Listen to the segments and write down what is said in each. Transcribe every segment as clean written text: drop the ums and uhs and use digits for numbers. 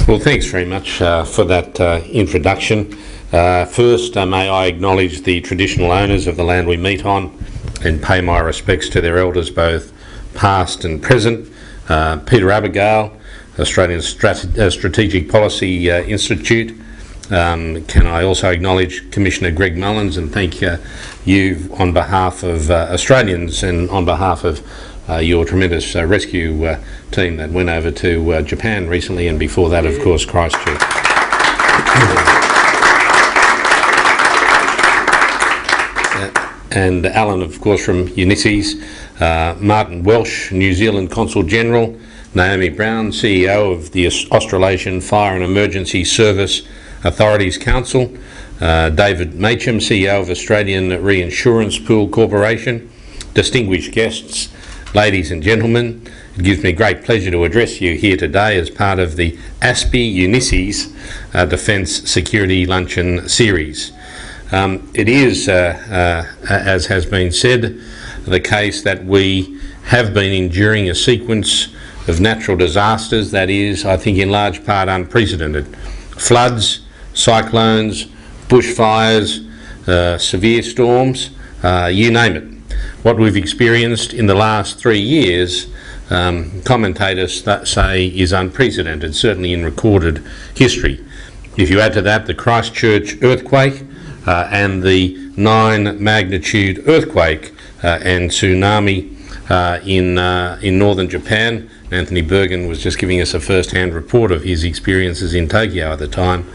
Well, thanks very much for that introduction. First, may I acknowledge the traditional owners of the land we meet on and pay my respects to their elders, both past and present. Peter Abigail, Australian Strategic Policy Institute. Can I also acknowledge Commissioner Greg Mullins and thank you on behalf of Australians and on behalf of your tremendous rescue team that went over to Japan recently, and before that, of course, Christchurch. And Alan, of course, from Ulysses, Martin Welsh, New Zealand Consul General, Naomi Brown, CEO of the Australasian Fire and Emergency Service Authorities Council, David Macham, CEO of Australian Reinsurance Pool Corporation, distinguished guests, ladies and gentlemen, it gives me great pleasure to address you here today as part of the ASPI Ulysses Defence Security Luncheon Series. It is, as has been said, the case that we have been enduring a sequence of natural disasters that is, I think, in large part unprecedented. Floods, cyclones, bushfires, severe storms, you name it. What we've experienced in the last 3 years, commentators say is unprecedented, certainly in recorded history. If you add to that the Christchurch earthquake and the 9 magnitude earthquake and tsunami in northern Japan, Anthony Bergen was just giving us a first-hand report of his experiences in Tokyo at the time,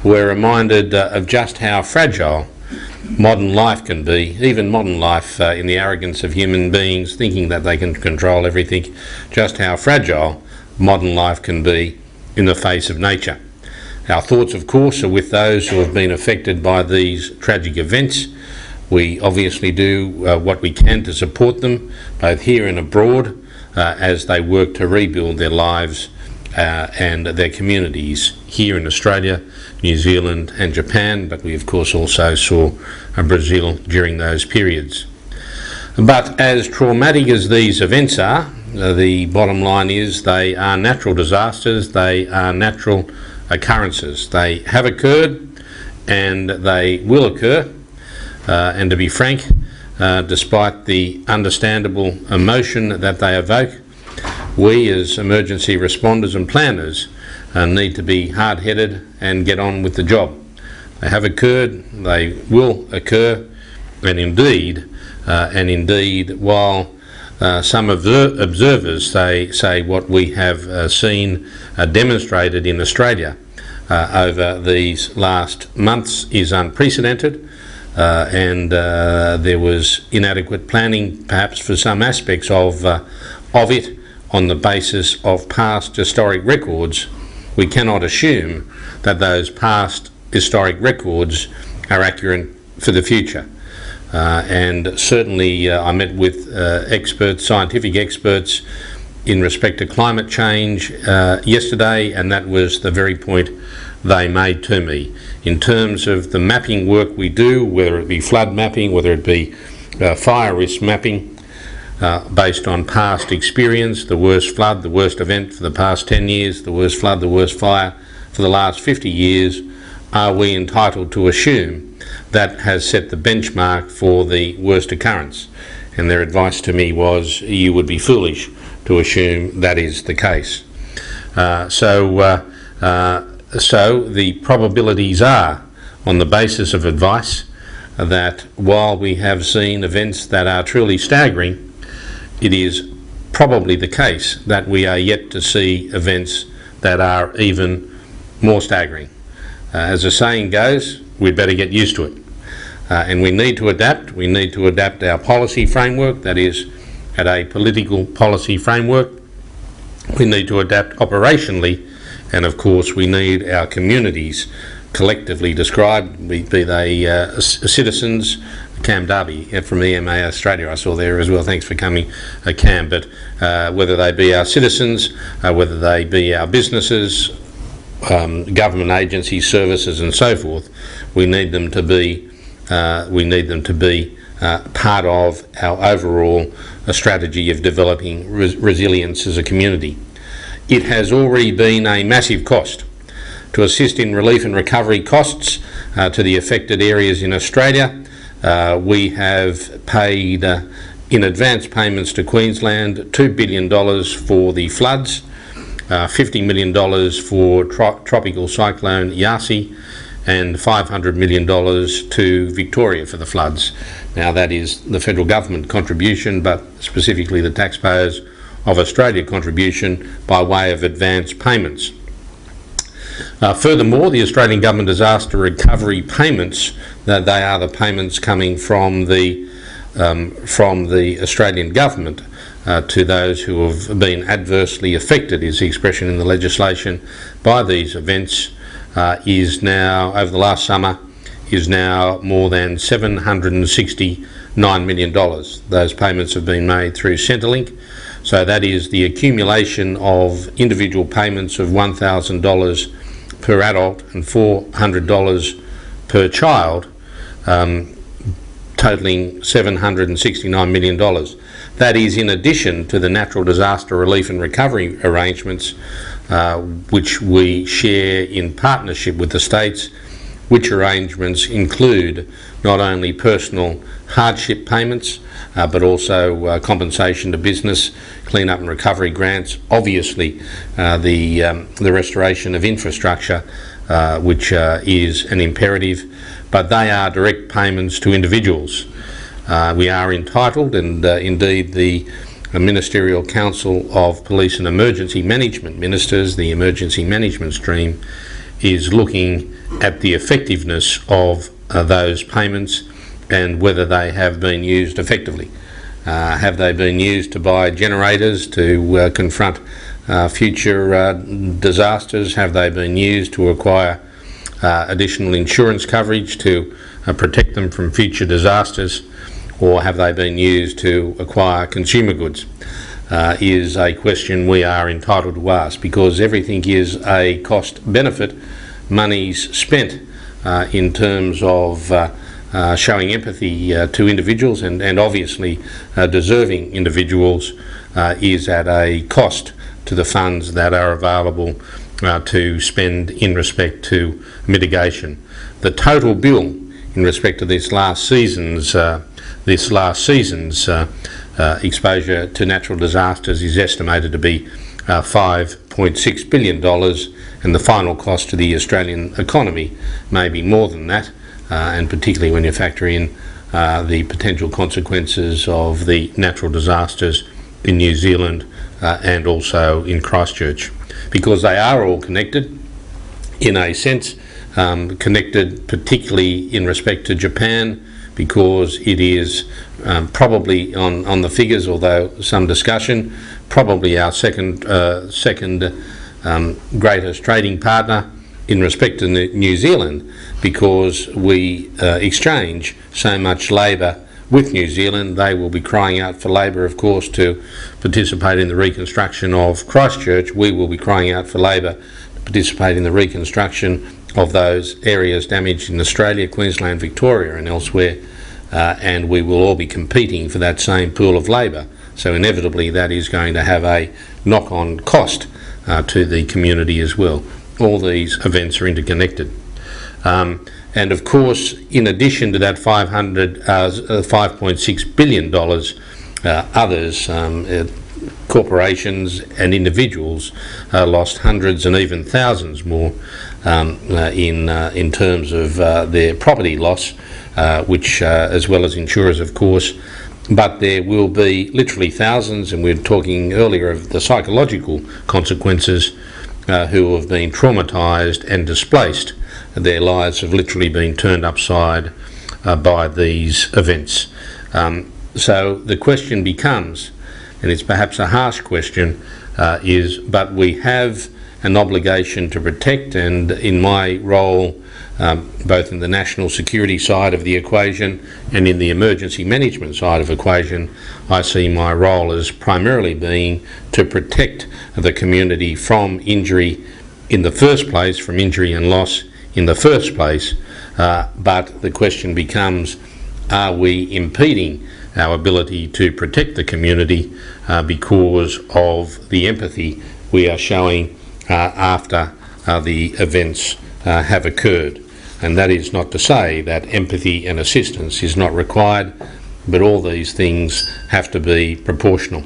we're reminded of just how fragile modern life can be, even modern life in the arrogance of human beings thinking that they can control everything, just how fragile modern life can be in the face of nature. Our thoughts, of course, are with those who have been affected by these tragic events. We obviously do what we can to support them, both here and abroad, as they work to rebuild their lives and their communities here in Australia, New Zealand and Japan, but we of course also saw Brazil during those periods. But as traumatic as these events are, the bottom line is they are natural disasters, they are natural occurrences. They have occurred and they will occur, and to be frank, despite the understandable emotion that they evoke, we as emergency responders and planners need to be hard-headed and get on with the job. They have occurred, they will occur, and indeed, while some observers say what we have seen demonstrated in Australia over these last months is unprecedented, and there was inadequate planning perhaps for some aspects of it on the basis of past historic records. We cannot assume that those past historic records are accurate for the future. And certainly I met with experts, scientific experts, in respect to climate change yesterday, and that was the very point they made to me. In terms of the mapping work we do, whether it be flood mapping, whether it be fire risk mapping, based on past experience, the worst flood, the worst event for the past 10 years, the worst flood, the worst fire for the last 50 years, are we entitled to assume that has set the benchmark for the worst occurrence? And their advice to me was, you would be foolish to assume that is the case. So the probabilities are, on the basis of advice, that while we have seen events that are truly staggering, it is probably the case that we are yet to see events that are even more staggering. As the saying goes, we'd better get used to it. And we need to adapt. We need to adapt our policy framework, that is, at a political policy framework. We need to adapt operationally, and of course we need our communities collectively described, be they citizens. Cam Darby from EMA Australia I saw there as well, thanks for coming Cam, but whether they be our citizens, whether they be our businesses, government agencies, services and so forth, we need them to be part of our overall strategy of developing resilience as a community. It has already been a massive cost to assist in relief and recovery costs to the affected areas in Australia. We have paid in advance payments to Queensland $2 billion for the floods, $50 million for tropical cyclone Yasi, and $500 million to Victoria for the floods. Now that is the federal government contribution, but specifically the taxpayers of Australia contribution by way of advance payments. Furthermore, the Australian Government disaster recovery payments, they are the payments coming from the Australian Government to those who have been adversely affected, is the expression in the legislation, by these events, is now, over the last summer, is now more than $769 million. Those payments have been made through Centrelink. So that is the accumulation of individual payments of $1,000 per adult and $400 per child, totalling $769 million. That is in addition to the natural disaster relief and recovery arrangements which we share in partnership with the states, which arrangements include not only personal hardship payments but also compensation to business, clean-up and recovery grants, obviously the restoration of infrastructure, which is an imperative, but they are direct payments to individuals. We are entitled, and indeed the Ministerial Council of Police and Emergency Management Ministers, the emergency management stream, is looking at the effectiveness of those payments and whether they have been used effectively. Have they been used to buy generators to confront future disasters? Have they been used to acquire additional insurance coverage to protect them from future disasters? Or have they been used to acquire consumer goods? Is a question we are entitled to ask, because everything is a cost-benefit. Money's spent in terms of showing empathy to individuals and obviously deserving individuals is at a cost to the funds that are available to spend in respect to mitigation. The total bill in respect to this last season's exposure to natural disasters is estimated to be $5.6 billion, and the final cost to the Australian economy may be more than that, and particularly when you factor in the potential consequences of the natural disasters in New Zealand and also in Christchurch, because they are all connected in a sense, connected particularly in respect to Japan, because it is probably on the figures, although some discussion, probably our second greatest trading partner in respect to New Zealand, because we exchange so much labour with New Zealand. They will be crying out for labour, of course, to participate in the reconstruction of Christchurch. We will be crying out for labour to participate in the reconstruction of those areas damaged in Australia, Queensland, Victoria and elsewhere, and we will all be competing for that same pool of labour. So inevitably that is going to have a knock-on cost to the community as well. All these events are interconnected. And of course, in addition to that $5.6 billion, others, corporations and individuals lost hundreds and even thousands more in terms of their property loss, which as well as insurers, of course. But there will be literally thousands, and we were talking earlier of the psychological consequences, who have been traumatised and displaced. Their lives have literally been turned upside by these events. So the question becomes, and it's perhaps a harsh question, but we have an obligation to protect, and in my role, both in the national security side of the equation and in the emergency management side of the equation, I see my role as primarily being to protect the community from injury in the first place, from injury and loss in the first place, but the question becomes, are we impeding our ability to protect the community because of the empathy we are showing after the events have occurred. And that is not to say that empathy and assistance is not required, but all these things have to be proportional.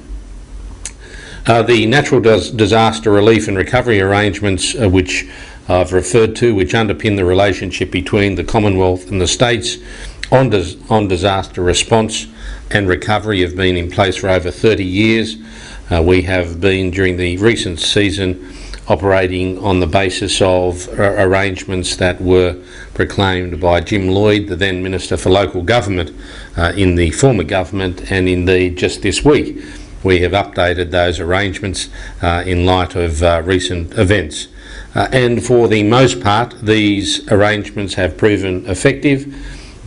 The natural disaster relief and recovery arrangements which I've referred to, which underpin the relationship between the Commonwealth and the states on disaster response and recovery, have been in place for over 30 years. We have been, during the recent season, operating on the basis of arrangements that were proclaimed by Jim Lloyd, the then Minister for Local Government in the former government, and indeed just this week we have updated those arrangements in light of recent events. And for the most part, these arrangements have proven effective.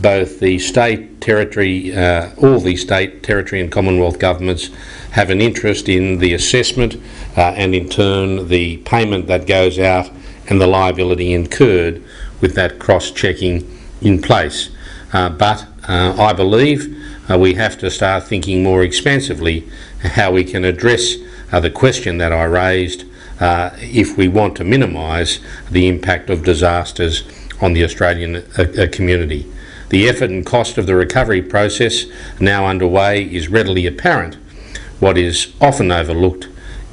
Both the state, territory, all the state, territory and Commonwealth governments have an interest in the assessment and in turn the payment that goes out and the liability incurred with that cross-checking in place. But I believe we have to start thinking more expansively how we can address the question that I raised if we want to minimise the impact of disasters on the Australian community. The effort and cost of the recovery process now underway is readily apparent. What is often overlooked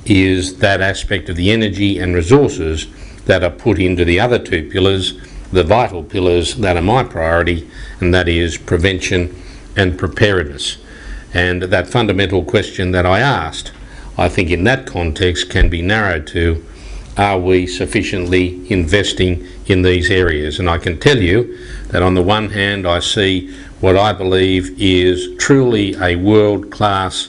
is that aspect of the energy and resources that are put into the other two pillars, the vital pillars that are my priority, and that is prevention and preparedness. And that fundamental question that I asked, I think in that context can be narrowed to, are we sufficiently investing in these areas? And I can tell you that on the one hand I see what I believe is truly a world-class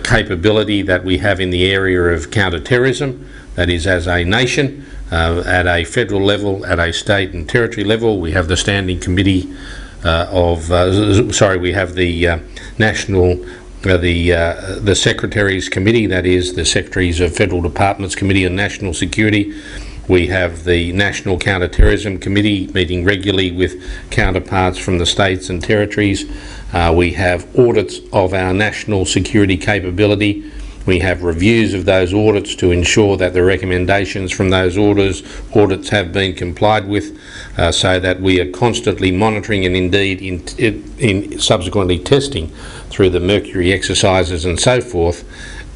capability that we have in the area of counter-terrorism, that is as a nation, at a federal level, at a state and territory level. We have the Standing Committee we have the National the Secretaries Committee, that is the Secretaries of Federal Departments Committee on National Security. We have the National Counter-Terrorism Committee meeting regularly with counterparts from the states and territories. We have audits of our national security capability. We have reviews of those audits to ensure that the recommendations from those audits have been complied with, so that we are constantly monitoring and indeed in subsequently testing through the Mercury exercises and so forth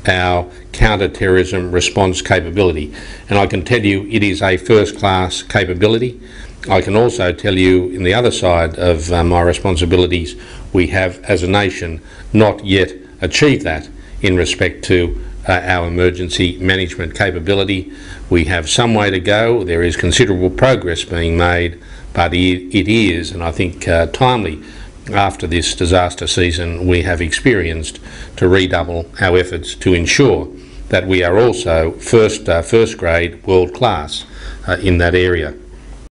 our counter-terrorism response capability. And I can tell you it is a first-class capability. I can also tell you, in the other side of my responsibilities, we have as a nation not yet achieved that in respect to our emergency management capability. We have some way to go. There is considerable progress being made, but it is, and I think timely, after this disaster season we have experienced, to redouble our efforts to ensure that we are also first grade world class in that area.